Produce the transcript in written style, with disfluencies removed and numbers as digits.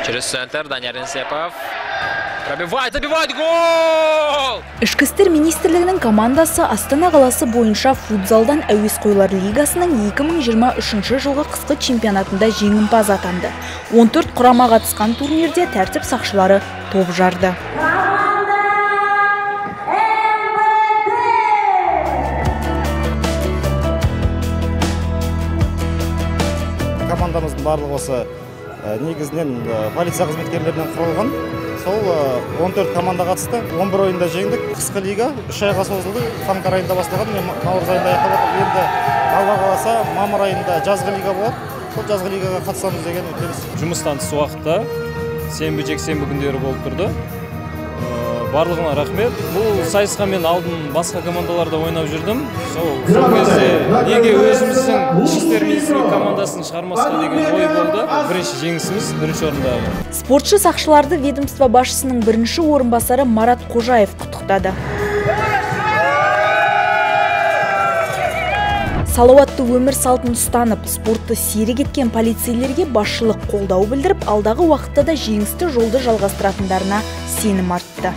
Через центр Данияр Инсепов. Пробивает, гол! Ішкі істер министрлігінің командасы Астана қаласы бойынша футзалдан әуесқойлар лигасының 2023 жылғы қысқы чемпионатында жеңімпаз атанды. 14 құрама қатысқан турнирде тәртіп сақшылары топ жарды. Командамыздың барлығы осы негізінен полиция қызметкерлерінен құралған. Сол 14 команда қатысты, 11 ойында жеңдік. Қысқы лига 3 айға созылды. Қаңтар айында басталған, наурыз айында аяқталады. Енді алла қаласа мамыр айында жазғы лига болады. Сол жазғы лигаға қатысамыз деген үміттеміз. Жұмыстан тыс уақытта сенбі жексенбі күндері болып тұрды. Барлығына рахмет. Бұл сайысқа мен алдын басқа командаларда ойнап жүрдім. Сол кезде неге өзіміздің ішкі істер министрлігі командасын шығармасқа деген ой болды. Бірінші жеңісіміз, бірінші орындағы. Спортшы сақшыларды ведомство басшысының бірінші орынбасары Марат Қожаев құттықтады. Салауатты өмір салтын ұстанып, спортты серік еткен полицейлерге басшылық қолдау білдіріп, алдағы уақытта да жеңісті жолды жалғастыратындарына сенім артты.